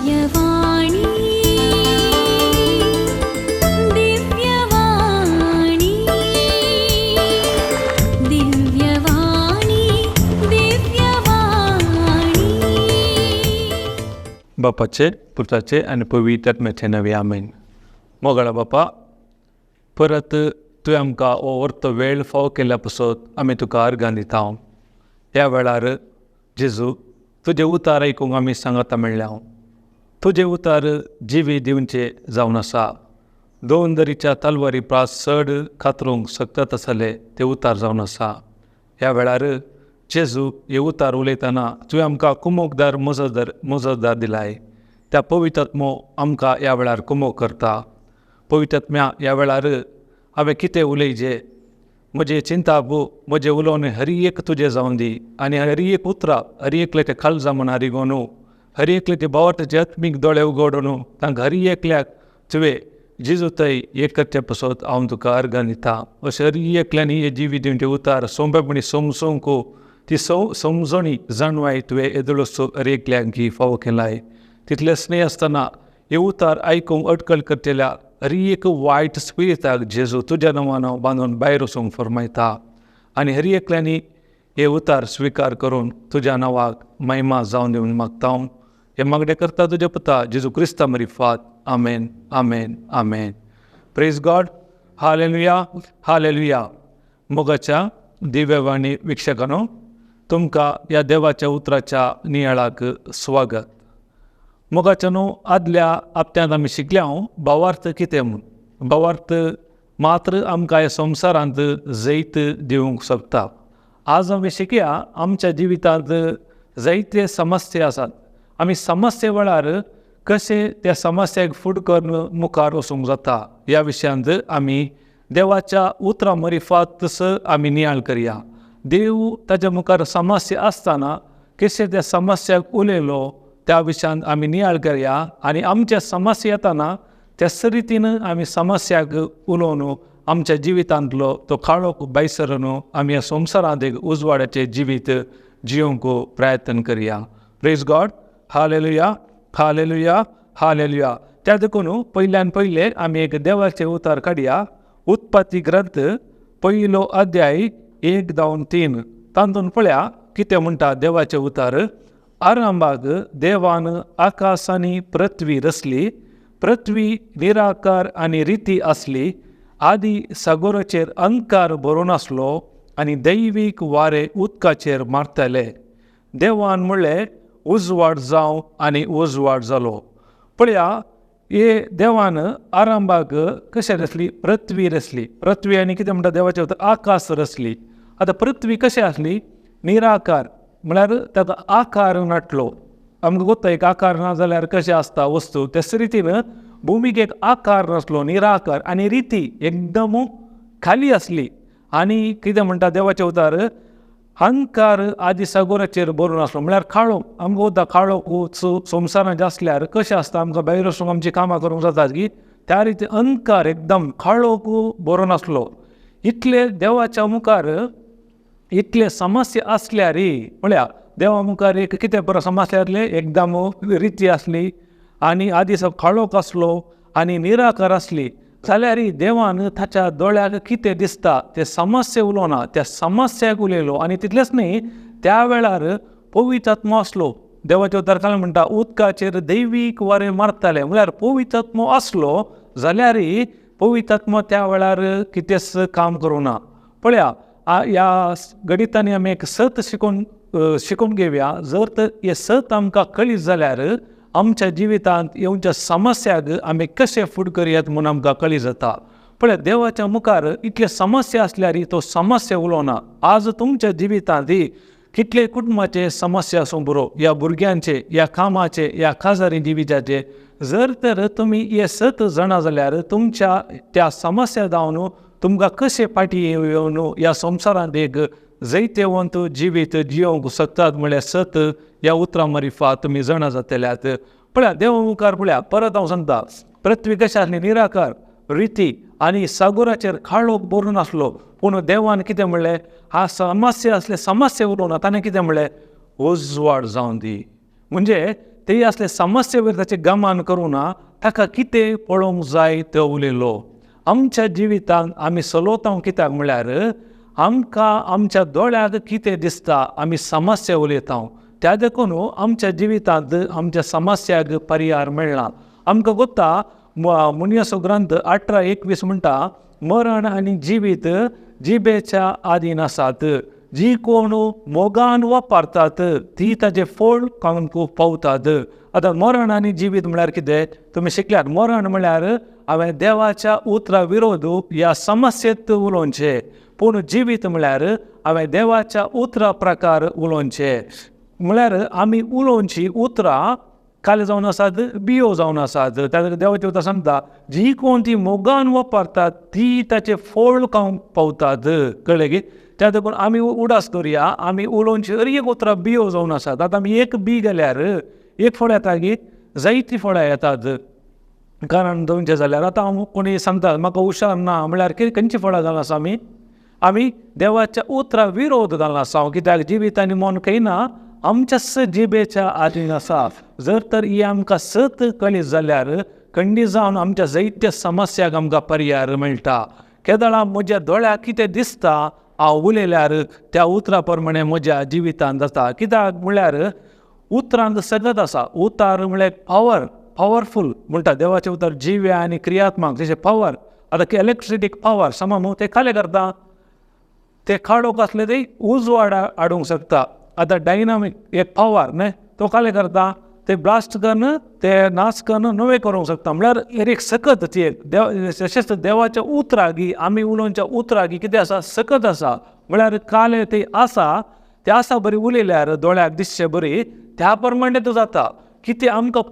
दिव्यवाणी दिव्यवाणी दिव्यवाणी दिव्यवाणी. बापाचे, पुत्राचे आणि पवित्र आत्म्याचे नावे आमेन. मोगळा बापा, परत तुवें आमकां हो व्हरतो वेळ फाव केल्या पासत आमी तुका अर्गां दिता. ह्या वेळार जेजू तुजे उतार आयकूंक आमी सांगता म्हणल्या तुजे उतार जिवी दिवचे जावन आसा. दोन दरीच्या तलवारी प्रास चड खात्रूंक शकतात आसले ते उतार जावन आसा. ह्या वेळार जेजू हे उतार उलयतना तुवें आमकां कुमोकदार मुजतदार दिलाय. त्या पवित्र आत्मो आमकां ह्या वेळार कुमोक करता. पवित्र आत्म्या, ह्या वेळार हांवें कितें उलयचें, म्हजे चिंताबू म्हजें उलोवणें हर एक तुजें जावन दी. आनी हर एक उतरां हर एकले ते काळजां म्हण आरिगोन हर एकले ते भावार्थाचे आत्मीक दोळे उगडून तांकां हर एकल्याक तुवें जेजू थंय एक करचे पासत हांव तुका अर्गां दिता. अशें हर एकल्यांनी हे जिवी दिवचे उतार सोंपेपणी समजूंक ती समजणी जाणवाय तुवें येदोळसो हर एकल्याक घी फावो केलाय. तितले स्नेह आसतना हे उतार आयकूंक अटकळ करतल्या हर एक वायट स्पिरिताक जेजू तुज्या नांवान हांव बांदून भायर वचूंक फरमायता. आनी हर एकल्यांनी हे उतार स्विकार करून तुज्या नांवाक महिमा जावन दिवंक मागता. हे मागणें करता तुजे पुता जेजू क्रिस्ता मरिफात. Amen, amen, amen. Praise God. Hallelujah, hallelujah. मोगाच्या दिव्यवाणी विक्षकांनो, तुमकां ह्या देवाच्या उतराच्या नियाळाक स्वागत. मोगाच्या न्हू, आदल्या हप्त्यांत आमी शिकल्या भावार्थ कितें म्हूण. भावार्थ मात्र आमकां ह्या संवसारांत जैत दिवंक शकता. आज आमी शिकया आमच्या जिवितांत जायते समस्या आसात. आमी समस्ये वेळार कशें त्या समस्याक फुड करून मुखार वचूंक जाता ह्या विशयांत आमी देवाच्या उतरां मरिफात आमी नियाळ करया. देव ताच्या मुखार समस्या आसतना कशें त्या समस्याक उलयलो त्या विशयांत आमी नियाळ करया. आनी आमच्या समस्या येतना त्याच रितीन आमी समस्याक उलोवन आमच्या जिवितांतलो तो काळोख भायर आमी ह्या संवसारांत एक उजवाड्याचें जिवीत जियोंक प्रयत्न करया. Praise God. Hallelujah, hallelujah, hallelujah. त्या देखून पयल्यान पयले आमी एक देवाचे उतार काडया. उत्पत्ती ग्रंथ 1 अध्याय 1-3 तातूंत पळया कितें म्हणटा देवाचे उतार. आरंभाक देवान आकाश आनी पृथ्वी रचली. पृथ्वी निराकार आनी रिती आसली. आदी सागराचेर अंधकार भरून आसलो आनी दैवीक वारे उदकाचेर मारताले. देवान म्हणलें उजवाड जावं आनी उजवाड जालो. पळया, हे देवान आरंभाक कशें रचली? पृथ्वी रचली. पृथ्वी आनी कितें म्हणटा देवाचे उतर? आकाश रचली. आतां पृथ्वी कशें आसली? निराकार, म्हळ्यार ताका आकार नाटलो. आमकां कोत्ता एक आकार ना जाल्यार कशें आसता वस्तू, तेच रितीन भुमीक एक आकार नासलो, निराकार. आनी रिती एकदम खाली आसली. आनी कितें म्हणटा देवाचे उतार? अंधकार आदी सागराचेर भरून आसलो, म्हळ्यार काळोख. आमकां कोत्ता काळोख संवसारांत जे आसल्यार कशें आसता, आमकां भायर वचूंक आमची कामां करूंक जातात की त्या रितीन अंधकार एकदम काळोख भरून आसलो. इतले देवाच्या मुखार इतले समस्या आसल्यार म्हळ्यार देवा मुखार एक कितें बरो समस्या आसले? एकदम रिती आसली आनी आदी काळोख आसलो आनी निराकार आसली जाल्यार देवान ताच्या दोळ्याक कितें दिसता ते समस्या उलोवना, त्या समस्याक उलयलो. आनी तितलेंच न्ही, त्या वेळार पवित्र आत्मो आसलो. देवाच्या उतार म्हणटा उदकाचेर दैवीक वारे मारताले, म्हळ्यार पवित्र आत्मो आसलो जाल्यार पवित्र आत्मो त्या वेळार कितेंच काम करूना. पळया, ह्या गणितांनी आमी एक सत शिकून घेवया. जर तर हे सत आमकां कळीत जाल्यार आमच्या जिवितांत येवच्या समस्याक आमी कशें फुड करयात म्हूण आमकां कळीत जाता. पळय, देवाच्या मुखार इतले समस्या आसल्यार तो समस्या उलोवना. आज तुमच्या जिवितांत कितले कुटुंबाचे समस्या आसूं पुरो, ह्या भुरग्यांचे, ह्या कामाचे, ह्या खाजारी जिविताचे. जर तर तुमी हे सत जाणा जाल्यार तुमच्या त्या समस्या जावन तुमकां कशें फाटीं येवन ह्या संवसारांत एक जैतेवंत जिवीत जियोंक शकतात म्हळ्यार सत ह्या उतरां मरिफात तुमी जाणा जातल्यात. पळया, देवा मुखार पळया, परत हांव सांगता, पृथ्वी कशी आसली? निराकार रिती आनी सागराचेर काळोख भरून आसलो. पूण देवान कितें म्हणलें? हा समस्या आसले समस्या उलोवना, ताणें कितें म्हणलें? उजवाड जावन दी. म्हणजे ते असले समस्ये वयर ताचें गमान करूं ना, ताका कितें पळोवंक जाय तो उलयलो. आमच्या जिवितांत आमी चलोवता कित्याक म्हळ्यार आमकां आमच्या दोळ्याक कितें दिसता आमी समस्या उलयता, त्या देखून आमच्या जिवितांत आमच्या समस्याक पर्याय मेळना. आमकां कोत्ता मुनियाचो ग्रंथ 18:21 म्हणटा, मरण आनी जिवीत जिबेच्या आदीन आसात, जी कोण मोगान वापरतात ती ताचे फळ पावतात. आतां मरण आनी जिवीत म्हळ्यार कितें तुमी शिकल्यात. मरण म्हळ्यार हांवें देवाच्या उतरा विरोध ह्या समस्येंत उलोवचें, पूण जिवीत म्हळ्यार हांवें देवाच्या उतरा प्रकार उलोवचें. म्हळ्यार आमी उलोवची उतरां काले जावन आसात, बियो जावन आसात. देवाचे उतर सांगता, जी कोण ती मोगान वापरतात ती ताचे फळ पावतात. कळ्ळें की? त्या देखून आमी उडास दवरया, आमी उलोवची एक उतरां बियो जावन आसात. आतां आमी एक बी गेल्यार एक फळ येता की जायतीं फळां येतात. कारण दोनचें जाल्यार आतां हांव कोणी सांगता म्हाका हुशार ना म्हळ्यार खंयचीं फळां घालून आसा आमी देवाच्या उतरा विरोध घालून आसा. कित्याक जिवीत आनी मन खंयना आमच्याच जिबेच्या आदीन आसा. जर तर ही आमकां सत कळीत जाल्यार खंडी जावन आमच्या जायत्या समस्याक आमकां पर्याय मेळटा. केदळा म्हज्या दोळ्याक कितें दिसता हांव उलयल्यार त्या उतरा प्रमाणे म्हज्या जिवितांत जाता. कित्याक म्हळ्यार उतरांत सगत आसा. उतार म्हळ्यार पावरफूल म्हणटा देवाचें उतर, जिव्या आनी क्रियात्मक तशें पावर. आतां इलेक्ट्रिसिटीक पावर समज ते काले करता, ते काडोवंक आसले ते उजवाड हाडूंक शकता. आतां डायनामीक एक पावर न्हय तो काले करता, ते ब्लास्ट करून ते नाश करून नवे करूंक शकता. म्हळ्यार एक सकत ती एक तशेंच देवाच्या उतरागी आमी उलोवच्या उतरागी कितें आसा सकत आसा. म्हळ्यार काले ते आसा बरी उलयल्यार दोळ्याक दिसचे बरी त्या प्रमाणे तो जाता. कितें आमकां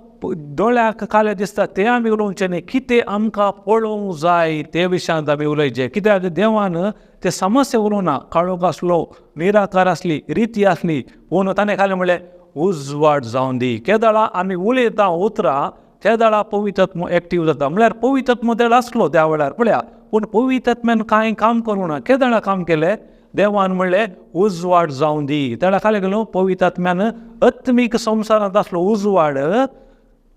दोळ्याक काले दिसता ते आमी उलोवचें न्ही, कितें आमकां पळोवंक जाय ते विशयांत आमी उलयचें. कित्याक देवान ते समस्या उलोवना. काळोख आसलो, निराकार आसली, रिती आसली, पूण ताणें खालें म्हणलें उजवाड जावन दी. केदळा आमी उलयता उतरां त्या दाळा पवित्रात्मो एक्टीव जाता. म्हळ्यार पवित्रात्मो तेळ आसलो त्या वेळार पळया, पूण पवित्रात्म्यान कांय काम करूं ना. केदळा काम केलें? देवान म्हणलें उजवाड जावन दी. तेळा खाले गेलो पवित्रात्म्यान आत्मीक संवसारांत आसलो उजवाड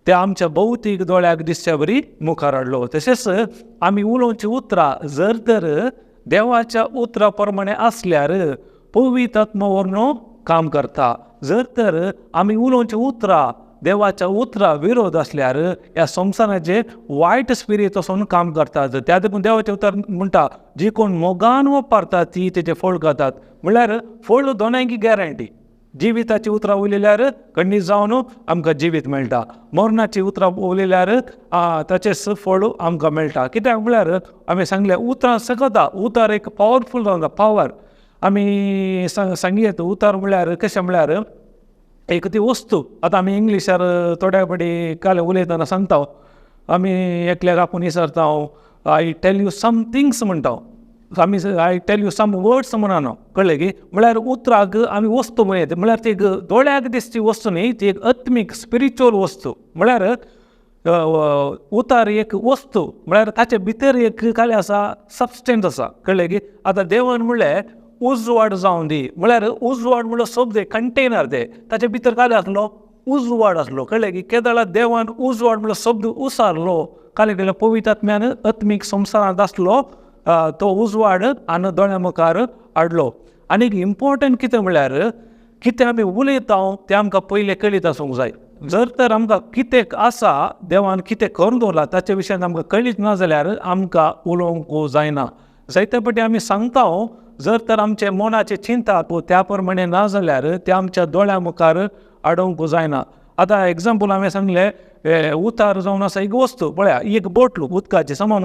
ते आमच्या भौतीक दोळ्याक दिसच्या बरी मुखार हाडलो. तशेंच आमी उलोवची उतरां जर तर देवाच्या उतरा प्रमाणे आसल्यार पवित्र आत्मा वरनो काम करता. जर तर आमी उलोवची उतरां देवाच्या उतरा विरोध आसल्यार ह्या संवसाराचे वायट स्पिरीट वचून काम करतात. त्या देखून देवाचें उतर म्हणटा, जी कोण मोगान वापरतात ती तेचे फळ खातात. म्हळ्यार फळ दोनांकी गॅरंटी. जिविताची उतरां उलयल्यार खंडीत जावन आमकां जिवीत मेळटा. मरणाची उतरां उलयल्यार ताचेच फळ आमकां मेळटा. कित्याक म्हळ्यार आमी सांगलें उतरां सकता. उतर एक पावरफूल जावन पावर. आमी सांगयेत उतर म्हळ्यार कशें म्हळ्यार एक ती वस्तू. आतां आमी इंग्लिशार थोड्या फाटी काले उलयतना सांगता आमी एकल्याक आपूण विसरता I tell you some things म्हणटा आमी I tell you some words म्हणना. कळ्ळें की? म्हळ्यार उतराक आमी वस्तू म्हणयत. म्हळ्यार ती दोळ्याक दिसची वस्तू न्ही, ती एक आत्मीक स्पिरिच्युअल वस्तू. म्हळ्यार उतार एक वस्तू म्हळ्यार ताचे भितर एक काले आसा सबस्टेंस आसा. कळ्ळें की? आतां देवान म्हणलें उजवाड जावन दी. म्हळ्यार उजवाड म्हणलो शब्द कंटेनर ते ताचे भितर काले आसलो उजवाड आसलो. कळ्ळें की? केदळा देवान उजवाड म्हणलो शब्द उसारलो. काले गेलो पवित्र आत्म्यान आत्मीक संवसारांत आसलो तो उजवाड आनी दोळ्या मुखार हाडलो. आनी इम्पॉर्टंट कितें म्हळ्यार कितें आमी उलयता तें आमकां पयलें कळीत आसूंक जाय. जर तर आमकां कितें आसा देवान कितें करून दवरला ताचे विशयान आमकां कळीत ना जाल्यार आमकां उलोवंक जायना. जायते फावटी आमी सांगता जर तर आमचे मनाचे चिंता त्या प्रमाणे ना जाल्यार ते आमच्या दोळ्या मुखार हाडूंक जायना. आतां एग्जाम्पल हांवें सांगलें उतार जावन आसा एक वस्तू. पळया एक बोटलो उदकाची समज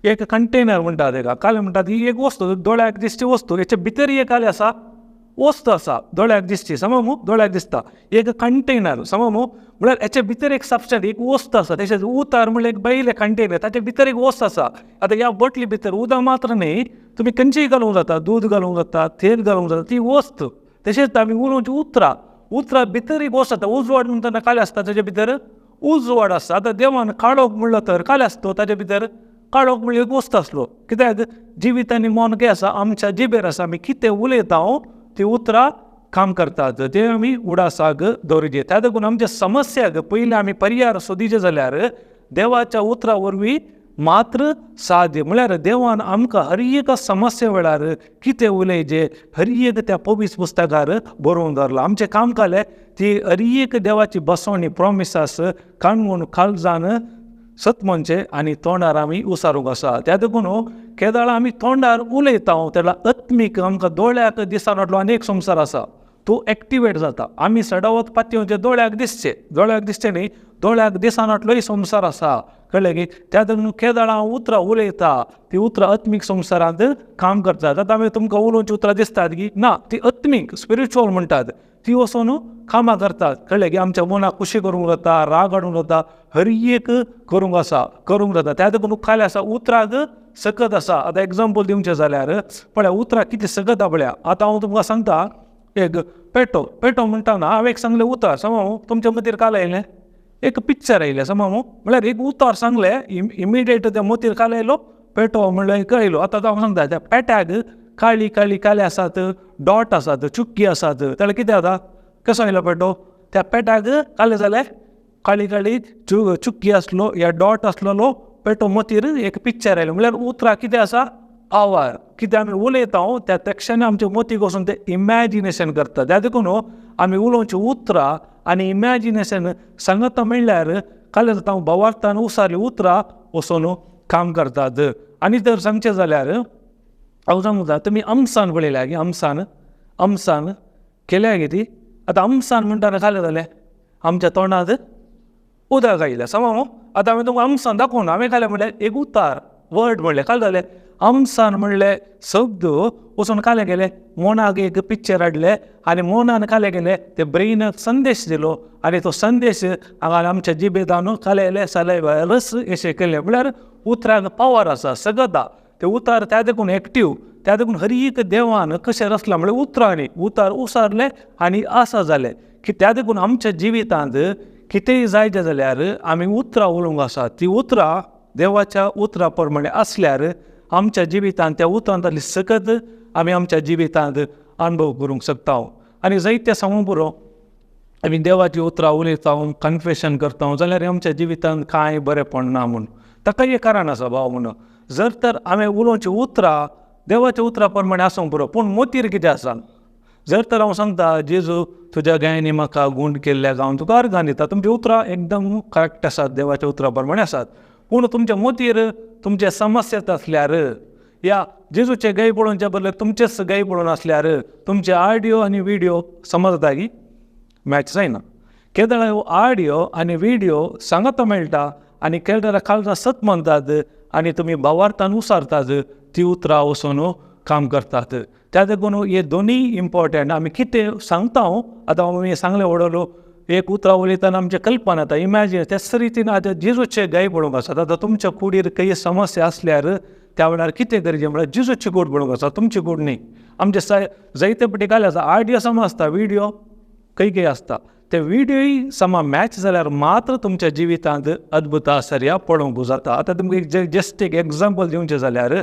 एक कंटेनर म्हणटा तेका. काले म्हणटात ही एक वस्तू दोळ्याक दिसची वस्तू. हेचे भितर एक काले आसा वस्त आसा दोळ्याक दिसची समज दोळ्याक दिसता. एक कंटेनर समज म्हळ्यार हेचे भितर एक सबस्टंस एक वस्त आसा. तशेंच उतार म्हळ्यार एक बैले कंटेनर ताचे भितर एक वस्त आसा. आतां ह्या बटली भितर उदक मात्र न्ही, तुमी खंयचीय घालूंक जाता, दूद घालूंक जाता, तेल घालूंक जाता, ती वस्त. तशेंच आमी उलोवची उतरां भितर एक वस्त आसता. उजवाड म्हणटना काले आसता ताचे भितर उजवाड आसता. आतां देवान काळोख म्हणलो तर काले आसता ताचे भितर काळोख म्हणल्यार एक वस्त आसलो. कित्याक जिवीत आनी मन कितें आसा आमच्या जिबेर आसा. आमी कितें उलयता ती उतरां काम करतात ते आमी उडासाक दवरचे. त्या देखून आमच्या समस्याक पयलीं आमी पर्याय सोदिचे जाल्यार देवाच्या उतरा वरवीं मात्र साध्य. म्हळ्यार देवान आमकां हर एक समस्या वेळार कितें उलयचें हर एक त्या पवित्र पुस्तकार बरोवन दवरलां. आमचें काम कालें ती हर एक देवाची बसवणी प्रॉमिसास काणून काळजान सतमनचे आनी तोंडार आमी उसारूंक आसा. त्या देखून केदाळां आमी तोंडार उलयता तेन्ना आत्मीक आमकां दोळ्याक दिसनातलो अनेक संवसार आसा तो एक्टिवेट जाता. आमी सडावत पातयेवचे दोळ्याक दिसचे न्ही, दोळ्याक दिसनातलोय संवसार आसा. कळ्ळें की त्या देखून केदाळां उतरां उलयता ती उतरां आत्मीक संवसारांत काम करतात. आतां आमी तुमकां उलोवची उतरां दिसतात की ना ती आत्मीक स्पिरिच्युअल म्हणटात ती वचून कामां करतात. कळ्ळें की आमच्या मनाक खुशी करूंक जाता, राग हाडूंक जाता, हर एक करूंक जाता. त्या देखून खाली आसा उतराक सकत आसा. आतां एग्जाम्पल दिवचें जाल्यार पळया उतराक कितें सकत आहा पळया. आतां हांव तुमकां सांगता एक पेटो म्हणटाना हांव एक सांगलें उतर समज तुमच्या मतीर काल आयलें एक पिक्चर आयलें समज म्हळ्यार एक उतर सांगलें इमिडिएट त्या मतीर काल आयलो पेटो म्हणल्यार एक आयलो. आतां हांव सांगता त्या पेट्याक काळी काले आसात, डॉट आसात, चुक्की आसात, जाल्यार कितें जाता कसो आयलो पेटो त्या पेट्याक काले जालें काळी चुक्की आसलो या डॉट आसलेलो पेटो मतीर एक पिक्चर आयलो. म्हळ्यार उतरां कितें आसा आवार कितें आमी उलयता त्या तेक्षान आमच्या मतीक वचून ते इमॅजिनेशन करता. त्या देखून आमी उलोवची उतरां आनी इमॅजिनेशन सांगता म्हणल्यार काले जाता भवार्थान उसारली उतरां वचून काम करतात. आनी जर सांगचें जाल्यार हांव सांगता तुमी अमसान पळयल्या की अमसान केल्या गे ती. आतां अमसान म्हणटाना कालें जालें आमच्या तोंडांत उदक आयलें समज. आतां हांवें तुमकां अमसान दाखोवन हांवें कालें म्हणल्यार एक उतार वर्ड म्हणलें काल जालें अमसान म्हणलें शब्द वचून कालें गेलें मनाक एक पिक्चर हाडलें आनी मनान कालें गेलें ते ब्रेनाक संदेश दिलो आनी तो संदेश हांगा आमच्या जिबेंत कालेले सलायवा रस अशें केलें. म्हळ्यार उतराक पावर आसा सगत आहा ते उतार. त्या देखून एक्टीव त्या देखून हर एक देवान कशें रचलां म्हळ्यार उतरांनी उतार उसारले आनी आसा जालें की त्या देखून आमच्या जिवितांत कितेंय जायचें जाल्यार आमी उतरां उलोवंक आसा. ती उतरां देवाच्या उतरां प्रमाणे आसल्यार आमच्या जिवितांत त्या उतरांतली सकत आमी आमच्या जिवितांत अनुभव करूंक शकता. आनी जायते सांगूंक पुरो आमी देवाची उतरां उलयता कन्फेशन करता जाल्यार आमच्या जिवितांत कांय बरें पडना म्हूण. ताका एक कारण आसा भाव म्हूण जर तर आमी उलोवची उतरां देवाच्या उतरां प्रमाणे आसूंक पुरो पूण मोतीर कितें आसा. जर तर हांव सांगता जेजू तुज्या गायनी म्हाका गूण केल्ल्या हांव तुका अर्गां दिता तुमची उतरां एकदम करेक्ट आसात देवाच्या उतरां प्रमाणे आसात. पूण तुमच्या मोतीर तुमचे समस्यात आसल्यार या जेजूचे गाय पळोवच्या बदले तुमचेच गाय पळोवन आसल्यार तुमचे ऑडियो आनी व्हिडिओ समजता की मॅच जायना. केदाळ ऑडियो आनी व्हिडिओ सांगता मेळटा आनी केदाळ काळजां सत म्हणटात आनी तुमी भावार्थान उसारतात ती उतरां वचून काम करतात. त्या देखून हे दोनूय इम्पॉर्टंट. आमी कितें सांगता आतां हांवें सांगलें वडलो एक उतरां उलयतना आमचे कल्पना येता इमॅजिन त्याच रितीन आतां जेजूचे गाय पळोवंक आसात. आतां तुमच्या कुडीर काही समस्या आसल्यार त्या वेळार कितें करचें म्हळ्यार जेजूची कूड पळोवंक आसा तुमची कूड न्ही. आमचे जायते पटी काले आसा ऑडियो समजता व्हिडिओ काही आसता ते व्हिडियोय समा मॅच जाल्यार मात्र तुमच्या जिवितांत अद्भुत आश्चर्य पळोवंक जाता. आतां तुमकां एक जस्ट एक एग्जाम्पल दिवचें जाल्यार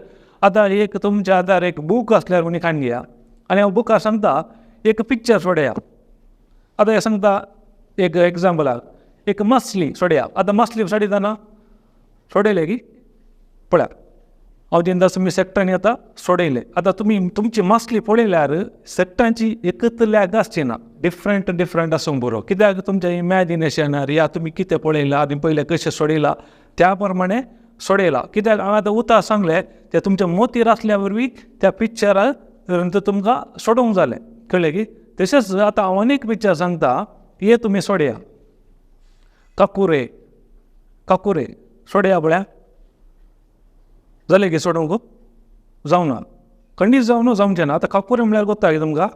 आतां एक तुमच्या आदार एक बूक आसल्यार कोणी काण घेया आनी हांव बुकां सांगता एक पिक्चर सोडया. आतां हें सांगता एक एग्जाम्पलाक एक मसली सोडया. आतां मसली सोडितना सोडयलें की पळया हांव जेन्ना तुमी सेक्टांनी आतां सोडयलें. आतां तुमी तुमची मसली पळयल्यार सेक्टांची एकच लॅग आसची ना डिफरंट आसूंक बरो. कित्याक तुमच्या इमॅजिनेशनार या तुमी कितें पळयलां आनी पयलें कशें सोडयलां त्या प्रमाणे सोडयलां. कित्याक हांवें आतां उतार सांगलें तें तुमच्या मोतीर आसल्या वरवीं त्या पिक्चरांत तुमकां सोडूंक जालें. कळ्ळें की तशेंच आतां हांव आनीक पिक्चर सांगता हे तुमी सोडया काकुरे सोडया पळया जालें की सोडूंक जावना खंडीत जावचें ना. आतां काकुरे म्हळ्यार कोत्ता की तुमकां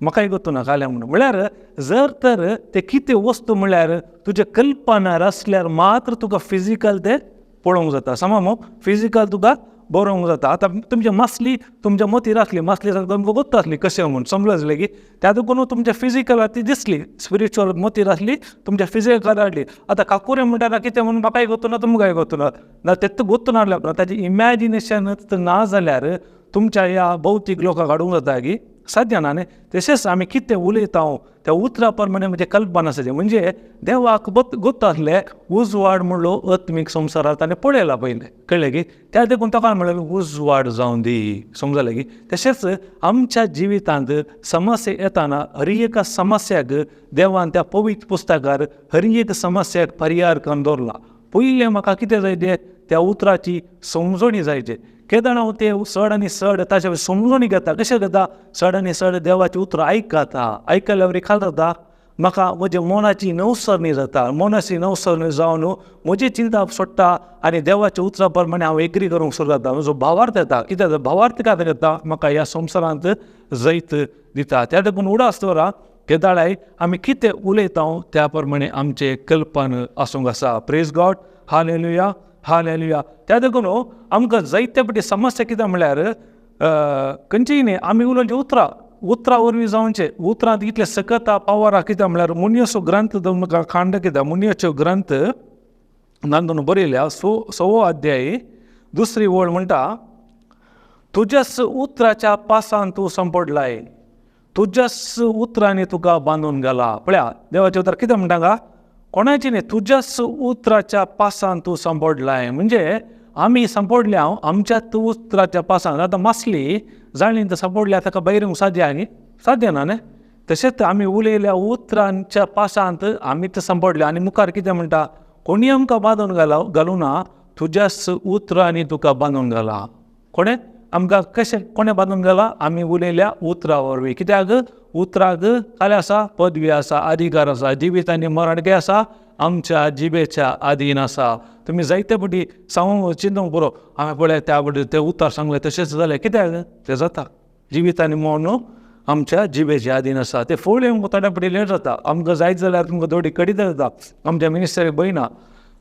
म्हाकाय गोतू ना काल्या म्हणून. म्हळ्यार जर तर ते कितें वस्तू म्हळ्यार तुज्या कल्पनार आसल्यार मात्र तुका फिजिकल ते पळोवंक जाता. समज फिजिकल तुका बरोवंक जाता. आतां तुमच्या मसली तुमच्या मतीर आसली मसली सांगता तुमकां गोत्ता आसली कशें म्हणून समजलें की त्या देखून तुमच्या फिजिकल ती दिसली स्पिरिच्युअल मतीर आसली तुमच्या फिजिकल हाडली. आतां काकुरे म्हणटाना कितें म्हणून म्हाकाय गोतू ना तुमकांय गोतू ना तें गोतू नासल्या ताजें इमॅजिनेशन ना जाल्यार तुमच्या ह्या भौतीक लोकांक हाडूंक जाता की साध्य ना न्ही तशेंच आमी कितें उलयता त्या उतरा प्रमाणे म्हणजे कल्पना आसाचे म्हणजे देवाक गोत्ता आसलें उजवाड म्हणलो आत्मीक संवसारांत ताणें पळयला पयलें कळ्ळें की त्या देखून ताका म्हणलें उजवाड जावं दी समजलें की तशेंच आमच्या जिवितांत समस्या येताना हर एका समस्याक देवान त्या पवित्र पुस्तकार हर एक समस्याक पर्याय करून दवरला पयलें म्हाका कितें जाय तें त्या उतराची समजणी जायचे केदार हांव ते चड आनी चड ताचे समजणी घेता कशें घेता चड आनी चड देवाचें उतर आयकता आयकल्या वरी खाल जाता म्हाका म्हज्या मनाची नवसरणी जाता मनाची नवसरणी जावन म्हजी चिंता सोडटा आनी देवाच्या उतरा प्रमाणे हांव एग्री करूंक सुरू जाता म्हजो भावार्थ येता कित्याक भावार्थ काय घेता म्हाका ह्या संवसारांत जैत दिता त्या देखून उडास दवरा केदाळाय आमी कितें उलयता त्या प्रमाणे आमचे कल्पन आसूंक आसा प्रेज गॉड हालेलुया हालेलुया त्या देखून आमकां जायते फावटी समस्या कितें म्हळ्यार खंयचीय न्ही आमी उलोवचें उतरा वरवीं जावचें उतरांत इतलें सकता पावरा कितें म्हळ्यार मुनियेचो ग्रंथ म्हाका खांड कितें मुनियेचो ग्रंथ तातूंत बरयल्या 6 अध्याय 2 ओळ म्हणटा तुज्याच उतराच्या पासान तूं संपडलाय तुज्याच उतरांनी तुका बांदून गेला पळया देवाचें उतर कितें म्हणटा गा कोणाची न्ही तुज्याच उतराच्या पासान तूं संपडलाय म्हणजे आमी संपडल्या आमच्याच उतराच्या पासान आतां मासली जाळी तर संपडल्या ताका बैरूंक साध्य न्ही साध्य ना न्ही तशेंच आमी उलयल्या उतरांच्या पासांत आमी ते संपडल्या आनी मुखार कितें म्हणटा कोणी आमकां बांदून घालूं ना तुज्याच उतरांनी तुका बांदून घाला कोणें आमकां कशें कोणें बांदून गेला आमी उलयल्या उतरा वरवीं कित्याक उतराक काय आसा पदवी आसा अधिकार आसा जिवीत आनी मरण कितें आसा आमच्या जिबेच्या अधीन आसा तुमी जायते फावटी चिंतूंक पुरो हांवें पळय त्या फावटी तें उतर सांगलें तशेंच जालें कित्याक तें जाता जिवीत आनी मरण आमच्या जिबेच्या अधीन आसा ते फुडें आमकां थोड्या फावटी लेट जाता आमकां जायत जाल्यार तुमकां थोडी कडीत जाता आमच्या मिनिस्टरीक भयना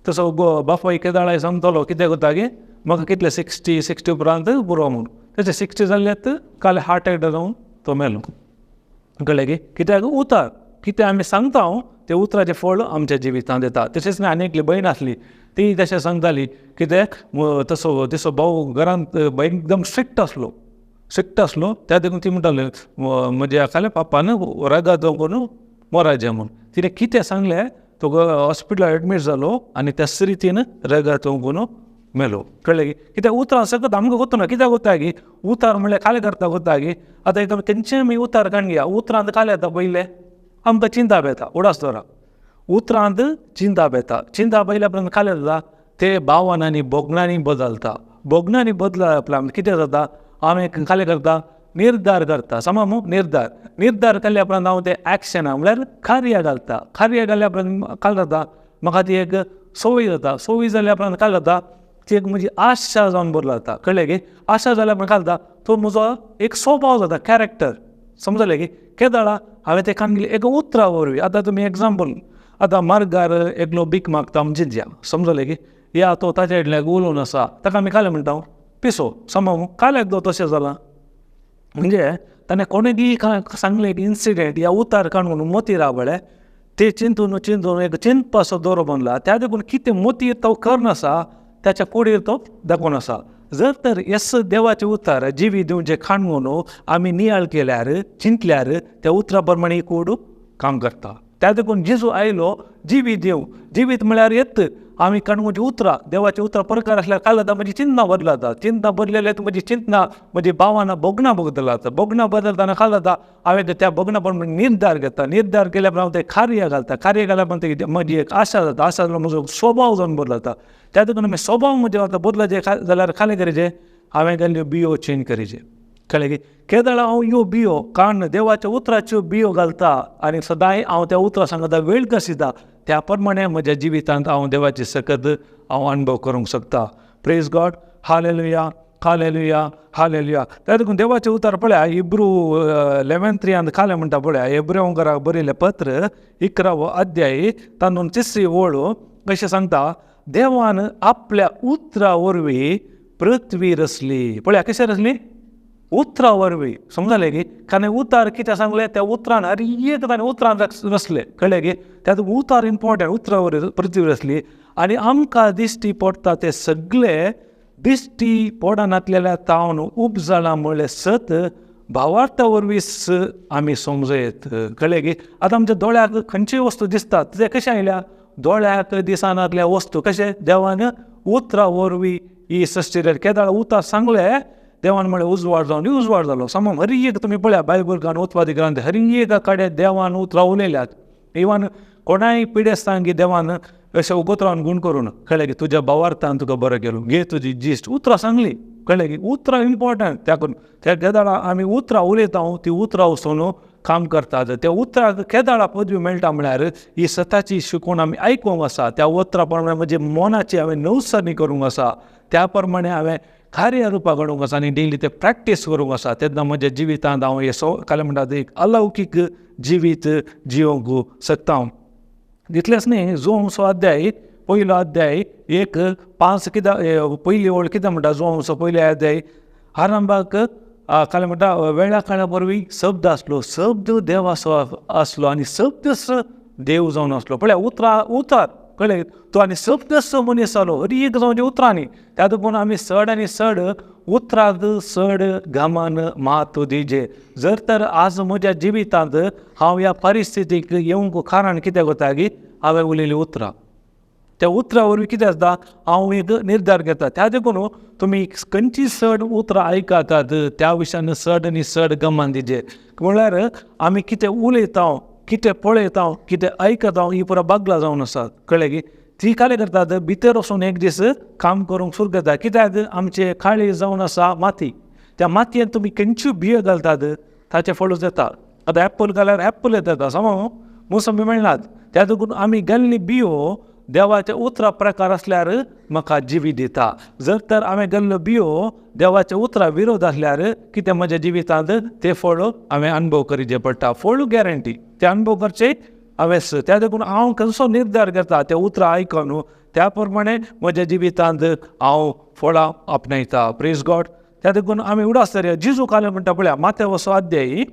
तसो बापाय केदाळाय सांगतलो कितें करता की म्हाका कितले 60 उपरांत पुरो म्हणून तेचे 60 जाल्यात काल हार्ट एटॅक जावन तो मेलो कळ्ळें की कित्याक उतर कितें आमी सांगता ते उतराचें फळ आमच्या जिवितांत येता तशेंच न्ही आनी एकली भयण आसली ती तशें सांगताली कित्याक तसो भाऊ घरांत एकदम स्ट्रिक्ट आसलो त्या देखून ती म्हणटाली म्हज्या खाल्या पापान रगात करून मोराजें म्हणून तिणें कितें सांगलें तो हॉस्पिटलांत एडमीट जालो आनी त्या रितीन रगात करून मेलो कळ्ळें की कित्याक उतरां सकत आमकां गोत्तो ना कित्याक गोत्ता की उतार म्हणल्यार काले करता गोत्ता की आतां एक तेंचे आमी उतार काण घेया उतरांत काले येता पयले आमकां चिंता बेता उडास दवरा उतरांत चिंता पयल्या उपरांत काले जाता ते भावनांनी बोगणांनी बदलता उपरांत कितें जाता आमी काले करता निर्धार करता समज निर्धार केल्ल्या उपरांत हांव ते एक्शना म्हळ्यार कार्य घालता कार्य घाल्ल्या उपरांत काल जाता म्हाका ती एक संवय जाल्या उपरांत काल जाता ती एक म्हजी आशा जावन बरलो जाता कळ्ळें की आशा जाल्या उपरांत काल जाता तो म्हजो एक स्वभाव जाता कॅरेक्टर समजलें की केदाळा हांवें ते काणगेले एक उतरा वरवीं आतां तुमी एग्जाम्पल आतां मार्गार एकलो भीक मागता आमचे ज्या समजलें की या तो ताच्या कडल्यान उलोवन आसा ताका आमी काले म्हणटा पिसो समज काल्याक तो तशें जालां म्हणजे ताणें कोणेंय सांगलें एक इन्सिडेंट या उतार काणून मोती रावळे ते चिंतून एक चिंतपाचो दवरो बांदला त्या देखून कितें मोती तो करनासा त्याच्या कुडीर तो दाखोवन आसा जर तर येस देवाचे उतार जिवी दिवचे खाणून आमी नियाळ केल्यार चिंतल्यार त्या उतरा प्रमाणे कूड काम करता त्या देखून जेजू आयलो जिवी देव जिवीत म्हळ्यार येत आमी काणूचे उतरां देवाचे उतरां प्रकार आसल्यार काय जाता म्हजी चिंतना बदलता चिंतना बदलेल्या म्हजी चिंतना म्हजी भावना बोगणां बदलता बोगणां बदलतना काय जाता हांवें त्या बोगणा प्रमाणे निर्धार घेता निर्धार केल्या उपरांत हांव ते कार्य घाल्या उपरांत म्हजी एक आशा जाता म्हजो स्वभाव जावन बदलता त्या देखून आमी स्वभाव म्हजे आतां बदलचे जाल्यार खाले करीचे हांवें गेल्ल्यो बियो चेंज करीचे कळ्ळें की केदाळ हांव ह्यो बियो कारण देवाच्या उतराच्यो बियो घालता आनी सदांय हांव त्या उतरां सांगता वेळ कसिता त्या प्रमाणे म्हज्या जिवितांत हांव देवाचे सकत हांव अनुभव करूंक शकता praise God hallelujah hallelujah hallelujah त्या देखून देवाचें उतर पळया इब्रू 11:3 खालें म्हणटा पळया हेब्रेवकाराक बरयलें पत्र 11 अध्याय तातूंत 3 ओळ कशें सांगता देवान आपल्या उतरा वरवीं पृथ्वी रचली पळया कशें रचली उतरा वरवीं समजलें की कारण उतार कितें सांगलें त्या उतरान हर एक ताणें उतरान रचलें कळ्ळें की त्या उतार इम्पॉर्टंट उतरा वरवीं पृथ्वी रचली आनी आमकां दिश्टी पडटा ते सगळे दिश्टी पडनासलेल्या तावन उपजळां म्हणलें सत भावार्था वरवींच आमी समजयत. कळ्ळें की आतां आमच्या दोळ्याक खंयच्योय वस्तू दिसतात ते कशें आयल्या, दोळ्याक दिसनातल्या वस्तू कशें देवान उतरां वरवीं ही सृश्टी केदाळ उतार सांगलें, देवान म्हळें उजवाड जावन उजवाड जालो. समज हर एक तुमी पळया बायबल घालून उत्पादी ग्रंथ हर एक कडेन देवान उतरां उलयल्यात. इवन कोणाय पिडेस्तांक देवान अशें उगत रावन गूण करून कळ्ळें की तुज्या भावार्थान तुका बरें केलो, घे तुजी जिश्ट उतरां सांगली. कळ्ळें की उतरां इम्पॉर्टंट. त्या करून त्या केदाळा आमी उतरां उलयता, ती उतरां वचून काम करतात. त्या उतराक केदाळा पदवी मेळटा म्हळ्यार ही सताची शिकवण आमी आयकूंक आसा, त्या उतरां प्रमाणे म्हजे मनाची हांवें नवसानी करूंक आसा, त्या प्रमाणे हांवें कार्य रुपां घडोवंक आसा आनी डेली ते प्रॅक्टीस करूंक आसा. तेन्ना म्हज्या जिवितांत हांव हे काल म्हणटात एक अलौकीक जिवीत जिवंक शकता. इतलेंच न्ही, जोंस अध्याय पयलो अध्याय 1:5 कित्याक पयली ओळ कितें म्हणटा, जोंस पयले अध्याय आरंभाक काल म्हणटा वेळा काळा वरवीं शब्द आसलो, शब्द देव आसलो आनी शब्दच देव जावन आसलो. पळय उतार कळ्ळें, तो आनी शब्दच मनीस जालो. हर एक जावन उतरांनी त्या देखून आमी चड आनी चड उतराक चड घामान म्हत्व दिवचें. जर तर आज म्हज्या जिवितांत हांव ह्या परिस्थितीक येवंक कारण कितें करता की हांवें उलयलीं उतरां. त्या उतरां वरवीं कितें जाता, हांव एक निर्धार घेता. त्या देखून तुमी खंयची चड उतरां आयकातात त्या विशयान चड आनी चड गमान दिवचें. म्हळ्यार आमी कितें उलयता, कितें पळयता, कितें आयकता ही पुराय बागलां जावन आसात. कळ्ळें की ती काले करतात भितर वचून एक दीस काम करूंक सुरू करता. कित्याक आमचे काळी जावन आसा माती, त्या मातयेंत तुमी खंयच्यो बियो घालतात ताचें फळूच येता. आतां एप्पल घाल्यार एप्पल येता, समज मोसंबी मेळनात. त्या देखून आमी घाल्ली बियो देवाचे उतरां प्रकार आसल्यार म्हाका जिवीत दिता. जर तर हांवें घाल्ल्यो बियो देवाचे उतरां विरोध आसल्यार कितें म्हज्या जिवितांत ते फळ हांवें अनुभव करीचे पडटा. फळ गॅरंटी ते अनुभव करचे हांवेंच. त्या देखून हांव कसो निर्धार करता ते उतरां आयकून त्या प्रमाणे म्हज्या जिवितांत हांव फळां आपणायता. Praise God. त्या देखून आमी उडासतरी जिजू काले म्हणटा पळया माथ्या वचो अध्याय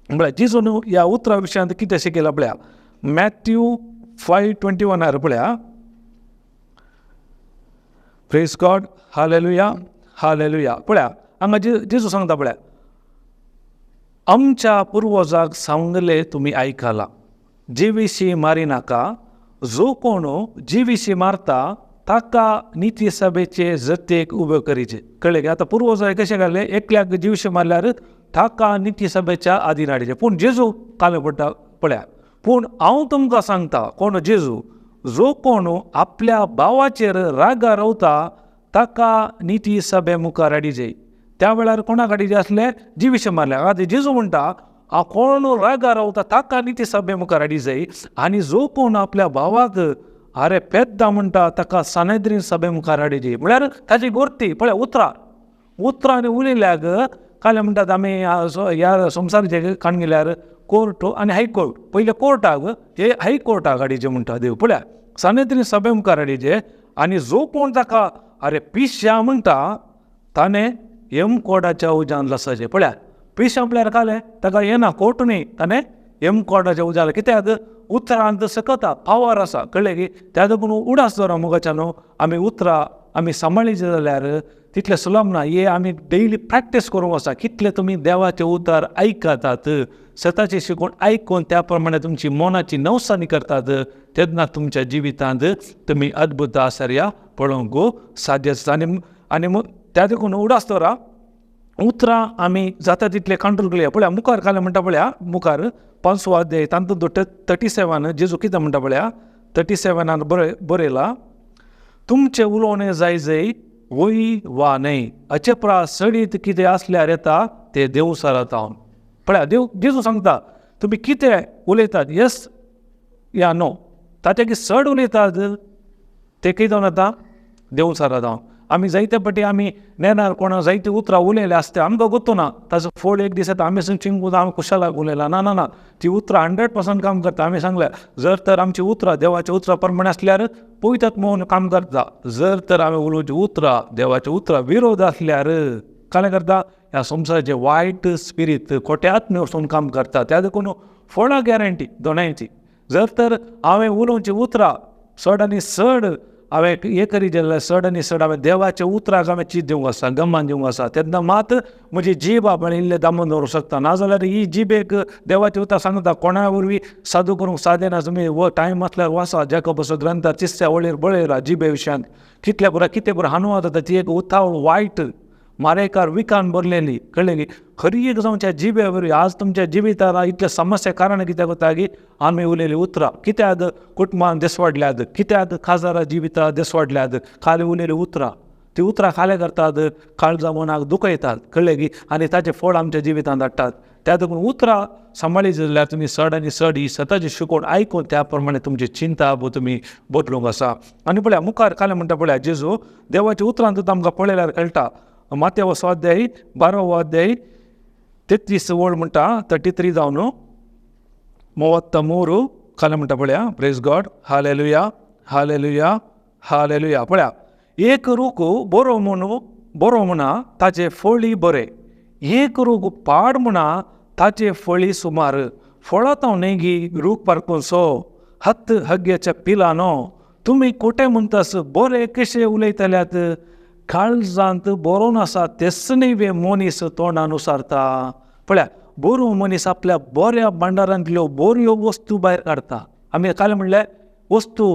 म्हळ्यार जिजून ह्या उतरां विशयांत कितें शिकयलां पळया. मॅथ्यू 5:21 पळया. Praise God. Hallelujah hallelujah. पळया हांगा जेजू सांगता पळया, आमच्या पुर्वजाक सांगले तुमी आयकलां, जिवीशी मारी नाका, जो कोण जिवीशी मारता ताका निती सभेचे जतेक उबे करीचे. कळ्ळें की आतां पुर्वजाय कशें घाले, एकल्याक जिवीशी मारल्यार ताका निती सभेच्या आदीन हाडचे. पूण जेजू काले पडटा पळया, पूण हांव तुमकां सांगता, कोण जेजू, जो कोण आपल्या भावाचेर रागा रावता ताका निती सभे मुखार हाडिचे. त्या वेळार कोणाक हाडिचे आसले, जिवीशी मारल्या. आतां जेजू म्हणटा कोण रागा रावता ताका निती सभे मुखार हाडिचे, आनी जो कोण आपल्या भावाक आरे पेद्दा म्हणटा ताका सनेद्रीन सभे मुखार हाडिचे. म्हळ्यार ताची गोर्ती पळय उतरांनी उलयल्याक काले म्हणटात आमी ह्या संवसाराचे काण गेल्यार कोर्ट आनी हायकोर्ट. पयले कोर्टाक हे हायकोर्टाक हाडिचे म्हणटा देव. पळया सनेद्रीन सभे मुखार हाडिचे, आनी जो कोण ताका आरे पिश्या म्हणटा ताणें कोर्टाच्या उज्यान लसाचे. पळया पिश्या म्हळ्यार काले ताका येना कोर्ट न्ही, ताणें कोर्टाच्या उज्याला. कित्याक उतरांत सकता पावर आसा. कळ्ळें की त्या देखून उडास दवरा मोगाच्यानो आमी उतरां आमी सांबाळीचे जाल्यार तितलें सुलभ ना. हे आमी डेली प्रॅक्टीस करूंक आसा. कितले तुमी देवाचे उतर आयकतात, स्वताची शिकवण आयकून त्या प्रमाणे तुमची मनाची नवसानी करतात, तेन्ना तुमच्या जिवितांत तुमी अद्भुत आश्चर्य पळोवंक साध्य आसता. आनी त्या देखून उडास दवरा उतरां आमी जाता तितले कंट्रोल करया. पळया मुखार काले म्हणटा पळया, मुखार 5वो अध्याय तातूंत 37 जेजू कितें म्हणटा पळया, 37 बरयलां, तुमचें उलोवणें जाय जय वय वा न्हय, अचेपरा सडीत कितें आसल्यार येता तें देव सारता. पळया देव जेजू सांगता तुमी कितें उलयतात, येस या नो, ताचे चड उलयतात ते कितें जावन येता देव सारता. आमी जायते फाटी आमी नेणार कोणा जायते उतरां उलयले आसता, आमकां गोतो ना ताचो फळ एक दीस येता, आमी चिंकून हांव कुशालाक उलयला. ना ना ना, ती उतरां 100% काम करता. आमी सांगलें जर तर आमची उतरां देवाच्या उतरां प्रमाणे आसल्यार पळयतात म्हणून काम करता. जर तर आमी उलोवची उतरां देवाच्या उतरां विरोध आसल्यार कालें करता, ह्या संवसाराचे वायट स्पिरीट खोट्यात्म्य वचून काम करता. त्या देखून फळां गॅरंटी दोनांयची. जर तर हांवें उलोवची उतरां चड आनी चड हांवें हें करी जाल्यार सड आनी सड हांवें देवाच्या उतराक हांवें चीज दिवंक आसा, गमान दिवंक आसा. तेन्ना मात म्हजी जीब हांवें इल्लें दामून दवरूंक शकता. नाजाल्यार ही जिबेक देवाचें उतर सांगता कोणा वरवीं सादू करूंक सादें ना. तुमी टायम आसल्यार वाचा जाकोबाचो ग्रंथार 3 वळेर बळयला जिबे विशयांत कितल्या पुरा कितें पुरो हांदूं जाता ती एक उतावळ वायट मारेकार विकान बरलेली. कळ्ळें की खरी एक जावं जिबे वरवीं आज तुमच्या जिवितार इतले समस्या कारण कित्याक जाता की आमी उलयली उतरां. कित्याक कुटुंबान दिसवाडल्यात, कित्याक खाजारां जिवितां दिसवाडल्यात, खाली उलयली उतरां. ती उतरां खाले करतात, काळजां मनाक दुखयतात. कळ्ळें की आनी ताचें फळ आमच्या जिवितांत हाडटात. त्या देखून उतरां सांबाळी जाल्यार तुमी सड आनी सड ही सताची शिकोवण आयकून त्या प्रमाणे तुमची चिंता तुमी बदलूंक आसा. आनी पळया मुखार खालें म्हणटा पळया जेजू देवाच्या उतरांत आमकां पळयल्यार कळटा. मातेवो स्वाध्याय 12वो अध्याय 33 वळ म्हणटा 33 जावन 33 खालें म्हणटा पळया praise God hallelujah hallelujah hallelujah. पळया एक रूख बरो म्हणा ताचे फळी बरे, एक रूख पाड म्हणा ताचे फळी सुमार. फळां नेगी रूख पारकून सो हत्त हग्याच्या पिलानो. तुमी कोटे म्हणटास बरे कशे उलयतल्यात, काळजांत बरोवन आसा तेच न्ही मनीस तोंडान उसारता. पळया बरो मनीस आपल्या बऱ्या भांडारांतल्यो बऱ्यो वस्तू भायर काडटा. आमी काल म्हणलें वस्तू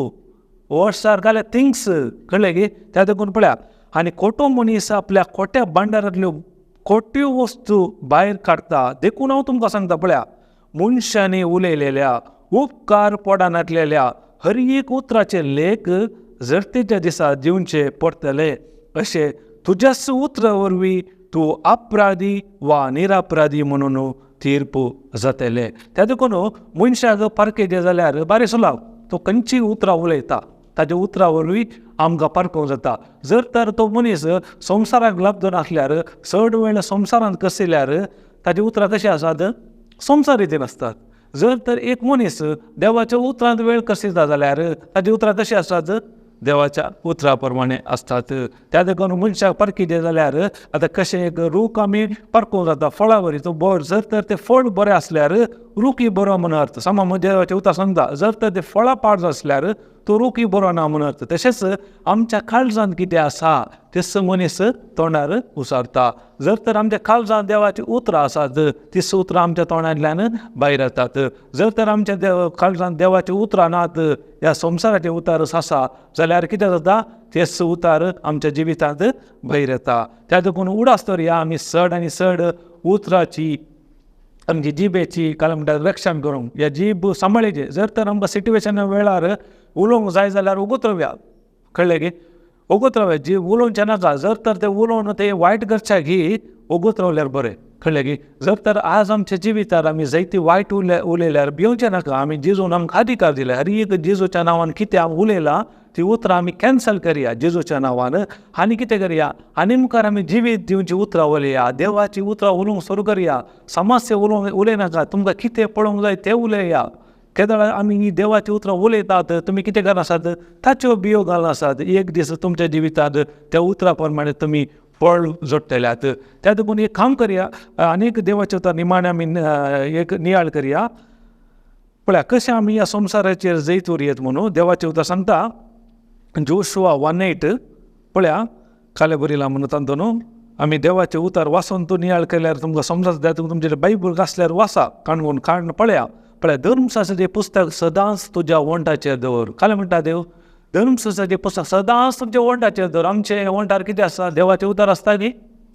वर्ड्सार काले थिंग्स. कळ्ळें की त्या देखून पळया आनी खोटो मनीस आपल्या खोट्या भांडारांतल्यो खोट्यो वस्तू भायर काडटा. देखून हांव तुमकां सांगता पळया मनशांनी उलयलेल्या उपकार पोडान घातलेल्या हर एक उतराचे लेख जरतेच्या दिसा दिवचे पडटले. अशें तुज्याच उतरा वरवीं तूं अपराधी वा निरपराधी म्हणून तीर्प जातलें. त्या देखून मनशाक पारखेचें जाल्यार बारे सुलाव तो खंयचीय उतरां उलयता ताच्या उतरा वरवीं आमकां पारखूंक जाता. जर तर तो मनीस संवसाराक लाभलो नासल्यार चड वेळ संवसारांत कसिल्यार ताची उतरां कशीं आसात संवसार रितीन आसतात. जर तर एक मनीस देवाच्या उतरांत वेळ कसिता जाल्यार ताची उतरां कशीं आसतात देवाच्या उतरा प्रमाणे आसतात. त्या देखून मनशाक पारखीचें जाल्यार आतां कशें एक रूख आमी पारखूंक जाता फळां वरी तो बरो. जर तर तें फळ बरें आसल्यार रूखय बरो म्हणून अर्थ. समा देवाचें उतर सांगता जर तर तें फळां पाड आसल्यार तो रूखय बरो ना म्हणून अर्थ. तशेंच आमच्या काळजांत कितें आसा तेच मनीस तोंडार उसारता. जर तर आमच्या काळजांत देवाची उतरां आसात तीच उतरां आमच्या तोंडांतल्यान भायर येतात. जर तर आमच्या काळजांत देवाची उतरां नात ह्या संवसाराचे उतारच आसा जाल्यार कितें जाता तेच उतार आमच्या जिवितांत भायर येता. त्या देखून उडास तर ह्या आमी सड आनी सड उतराची आमची जिबेची काल म्हणटात रक्षण करूंक ह्या जीब सांबाळीची. जर तर आमकां सिट्युएशन वेळार उलोवंक जाय जाल्यार उगोत रावया. कळ्ळें की ओगोत रावया. जीब उलोवचें नाका. जर तर तें उलोवन तें वायट करच्या घी ओगोत रावल्यार बरें. कळ्ळें की जर तर आज आमच्या जिवितार आमी जायती वायट उलयल्यार भिवचें नाका. आमी जेजून आमकां अधिकार दिला. हर एक जेजूच्या नांवान कितें हांव उलयलां ती उतरां आमी कॅन्सल करया जेजूच्या नांवान. आनी कितें करया आनी मुखार आमी जिवीत दिवची उतरां उलया. देवाची उतरां उलोवंक सुरू करया. समस्या उलयनाका. तुमकां कितें पळोवंक जाय तें उलया. केदाळ आमी ही देवाची उतरां उलयतात तुमी कितें करनासात ताच्यो बियो घालनासात. एक दीस तुमच्या जिवितांत त्या उतरां प्रमाणे तुमी फळ जोडटल्यात. त्या देखून एक काम करया आनीक देवाचे उतर निमाणे आमी एक नियाळ करया. पळया कशें आमी ह्या संवसाराचेर जैत उरयेत म्हणून देवाचे उतर सांगता जोशुआ 1:8. पळया काले बरयलां म्हणून तांतून आमी देवाचे उतर वाचून तूं नियाळ केल्यार तुमकां समजता. तुमचे बायबल आसल्यार वाचा काणून काडून पळया. धर्मशास्त्राचें पुस्तक सदांच तुज्या वंटाचेर दवर. काले म्हणटा देव धर्मशास्त्राचें पुस्तक सदांच तुमच्या वंटाचेर दवर. आमचे वंटार कितें आसता देवाचें उतर आसता की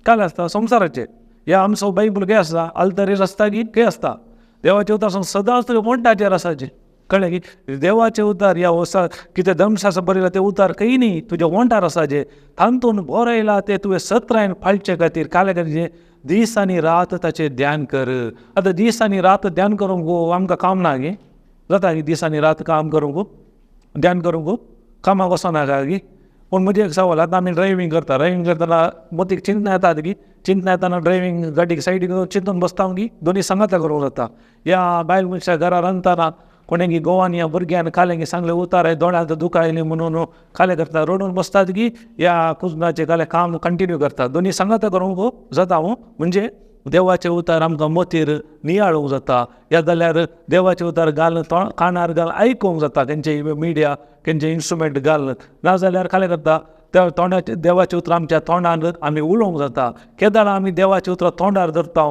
काले आसता संवसाराचेर. ह्या आमचो बायबल खंय आसता आल्तरेर आसता की खंय आसता देवाचें उतर सदांच तुज्या वंटाचेर आसाचें. कळ्ळें की देवाचें उतर ह्या कितें धर्मशास्त्र बरयलां तें उतर खंय न्ही तुज्या वंटार आसाचें. तांतून बरयलां तें तुवें सत्रायन फाळचे खातीर काले खातीर दीस आनी रात ताचें ध्यान कर. आतां दीस आनी रात ध्यान करूंक आमकां काम ना गे जाता की दीस आनी रात काम करूंक ध्यान करूंक कामाक वचनाका गे. पूण म्हजें एक सवाल आतां आमी ड्रायवींग करतना मतीक चिंतना येतात की चिंतना येताना ड्रायवींग गाडीक सायडीक चिंतून बसता की दोनी सांगाता करूंक जाता. ह्या बायल मनशाक घरा रांदतना कोणें की गोवान ह्या भुरग्यान कालें की सांगलें उतार दोळ्यांत दुखायलें म्हणून कालें करता रडून बसतात की ह्या कुजनाचें कालें काम कंटिन्यू करतात. दोनी सांगाता करूंक जाता म्हणजे देवाचे उतार आमकां मोतीर नियाळूंक जाता, या जाल्यार देवाचे उतार घालून कानार घाल आयकूंक जाता, खंयचे मिडिया खंयचे इन्स्ट्रुमेंट घालून, नाजाल्यार काय करता त्या तोंडाचे देवाचे उतर आमच्या तोंडार आमी उलोवंक जाता. केदार आमी देवाचे उतर तोंडार धरता,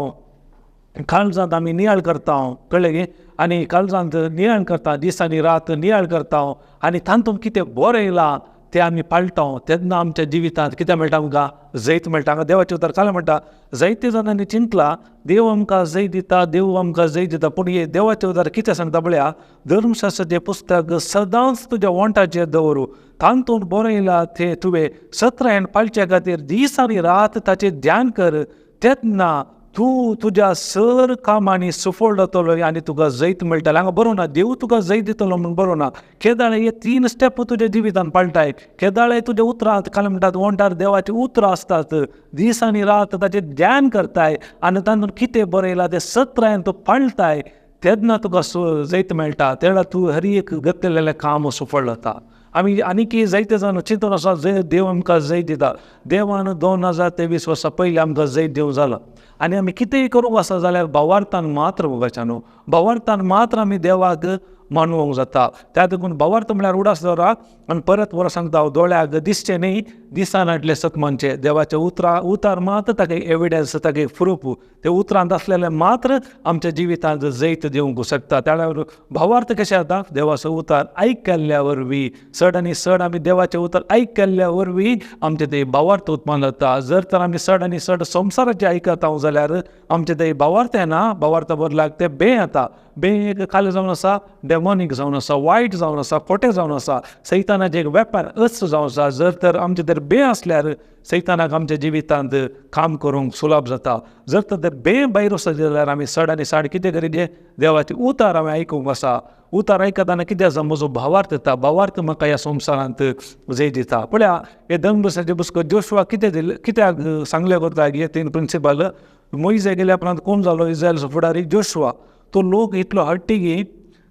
काळजांत आमी नियाळ करता, कळ्ळें गे, आनी काळजांत नियाळ करता, दिसांनी रात नियाळ करता, आनी तातूंत कितें बरें येयलां तें आमी पाळटा. तेन्ना आमच्या जिवितांत कितें मेळटा आमकां? जैत मेळटा. देवाचे उतर काल म्हणटा, जायते जाणांनी चिंतलां देव आमकां जैत दिता, देव आमकां जैत दिता, पूण हे देवाचे उतर कितें सांगता पळया, धर्मशास्त्राचें पुस्तक सदांच तुज्या वंटाचेर दवरूं, तातूंत बरें येयलां तें तुवें सत्रायण पाळचे खातीर दीस आनी रात ताचें ध्यान कर, तेन्ना तूं तुज्या सर कामांनी सफळ जातलो आनी तुका जैत मेळटलें. हांगा बरोवं ना देव तुका जैत दितलो म्हूण बरोवं ना. केदाळे हे 3 स्टेप तुज्या जिवितांत पाळटाय. केदाळे तुज्या उतरांत काल म्हणटात वंटार देवाची उतरां आसतात, दीस आनी रात ताचें ध्यान करताय, आनी तातूंत कितें बरें येयलां तें सत्रायन तूं पाळटाय, तेन्ना तुका जैत मेळटा. तेन्ना तूं हर एक घेतलेलें काम सफळ जाता. आमी आनीक जायते जाण चिंतून आसा देव आमकां जैत दिता. देवान 2023 वर्सां पयलीं आमकां जैत दिवंक जालां, आनी आमी कितेंय करूंक आसा जाल्यार भावार्थान मात्र मुगाच्यान भावार्थान मात्र आमी देवाक मानवंक जाता. त्या देखून भावार्थ म्हळ्यार उडास दवरा. आनी परत वर सांगता, दोळ्याक दिसचें न्ही, दिसान हाडले सतमानचे. देवाचे उतार मात्र ताका एविडन्स, ताका प्रूफ, ते उतरांत आसलेले मात्र आमच्या जिवितांत जैत दिवंक शकता. त्या वेळार भावार्थ कशें जाता? देवाचो उतार आयकल्ल्या वरवीं चड आनी चड आमी देवाचें उतर आयकल्ल्या वरवीं आमचें तें भावार्थ उत्पन्न जाता. जर तर आमी चड आनी चड संवसाराचें आयकता जाल्यार आमचें तें भावार्थ येना. भावार्थ बदलाक तें बे येता. बे एक खाली जावन आसा, डेमॉनीक जावन आसा, वायट जावन आसा, खोटें जावन आसा, सैतानाचें एक वेपार अस्त्र जावन आसा. जर तर आमचे तर बे आसल्यार सैतानाक आमच्या जिवितांत काम करूंक सुलभ जाता. जर तर बे भायर वचत जाल्यार आमी चड आनी चड कितें करीत? देवाचे उतार हांवें आयकूंक आसा. उतार आयकताना कितें आसा? म्हजो भावार्थ येता. भावार्थ म्हाका ह्या संवसारांत जैत दिता. पळया, हे धर्मशास्त्राचें पुस्तक जोशुआ कित्याक सांगले करता हे 3 प्रिंसिपल. मोइजे गेल्या उपरांत कोण जालो इस्रायलाचो फुडारी? जोशुआ. तो लोक इतलो हट्टी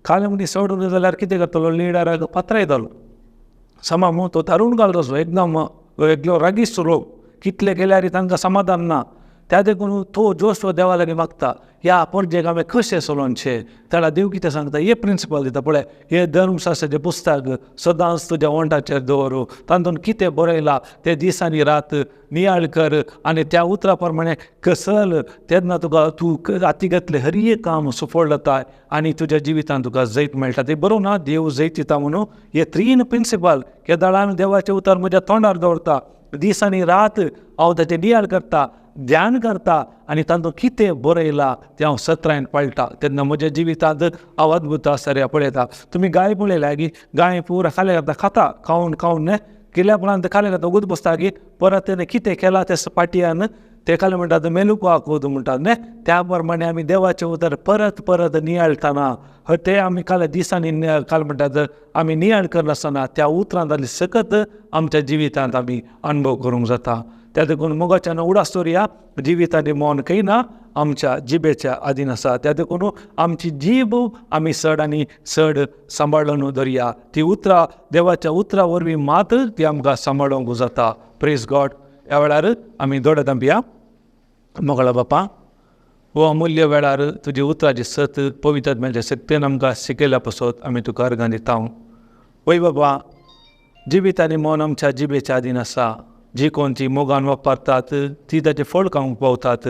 खाले मनीस चड उरलो जाल्यार कितें करतलो? लिडराक पात्रायतालो. समामू तो तारून घालता एकदम एकलो रागिश्ट लोक, कितले केल्यार तांकां समाधान ना. त्या देखून तो जोशुआ देवा लागीं मागता, ह्या परजेक हांवें कशें चलोवचें? त्याला देव कितें सांगता? हे प्रिंसिपल दिता. पळय, हे धर्मशास्त्राचें पुस्तक सदांच तुज्या वंटाचेर दवरूं, तातूंत कितें बरयलां तें दीस आनी रात नियाळ कर, आनी त्या उतरा प्रमाणे चल. तेन्ना तुका तूं हाती घेतलें हर एक काम सफळ जाता आनी तुज्या जिवितांत तुका जैत मेळटा. तें बरोवं ना देव जैत दिता म्हणून. हे 3 प्रिंसिपल केदाळान देवाचें उतर म्हज्या तोंडार दवरता, दीस आनी रात हांव ताचें नियाळ करता, ध्यान करता, आनी तातूंत कितें बरें येयलां तें हांव सत्रायन पाळटा. तेन्ना म्हज्या जिवितांत हांव अद्भुत आश्चर्य पळयता. तुमी गाय पळयल्या गाय पुरा खाले खाता खावन केल्या उपरांत खाले वगत बसता परत तेणें कितें केलां ते पाटयान ते काल म्हणटात मेलुको आंकोद म्हणटात त्या प्रमाणे आमी देवाचें उतर परत परत नियाळतना ते आमी काल दिसांनी काल म्हणटात आमी नियाळ करनासतना त्या उतरांत जाली सकत आमच्या जिवितांत आमी अनुभव करूंक जाता. त्या देखून मोगाच्यान उडास दवरया, जिवितांनी मौन खंय ना, आमच्या जिबेच्या अधीन आसा. त्या देखून आमची जीब आमी चड आनी चड सांबाळून दवरया. ती उतरां देवाच्या उतरां वरवीं मात ती आमकां सांबाळूंक जाता. Praise God. ह्या वेळार आमी दोळे धांपया. मोगळा बापा, हो अमुल्य वेळार तुजी उतराची सत पवित्र मेळच्या शक्तीन आमकां शिकयल्या पासत आमी तुका अर्गां दिता. वय बाबा, जिवितांनी मौन आमच्या जिबेच्या अधीन आसा. जी कोण ती मोगान वापरतात ती ताचें फळ खावंक पावतात.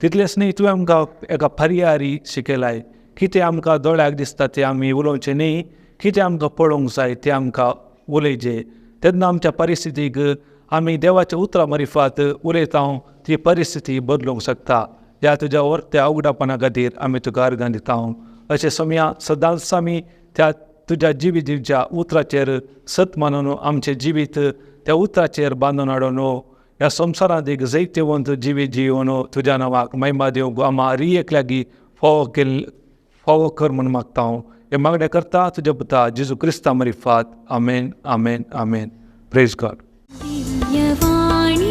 तितलेंच न्ही, तुवें आमकां एका पर्यायी शिकयलाय. कितें आमकां दोळ्याक दिसता तें आमी उलोवचें न्ही, कितें आमकां पळोवंक जाय तें आमकां उलयचें. तेन्ना आमच्या परिस्थितीक आमी देवाच्या उतरां मार्फत उलयता, ती परिस्थिती बदलूंक शकता. ह्या तुज्या वर्त्या उगडापणा खातीर आमी तुका अर्गां दिता. अशें समया सदांच आमी त्या तुज्या जिविताच्या उतराचेर सत मानून आमचें जिवीत त्या उतराचेर बांदून हाडून ह्या संवसारांत एक जैतवंत जिवीत जिवन तुज्या नांवाक महिमा दिवंक आम्हा रियेक लागीं फावो कर म्हूण मागता. हे मागणें करता तुज्या पुता जेजू क्रिस्ता मार्फत. Amen, amen, amen. Praise God. Divyavani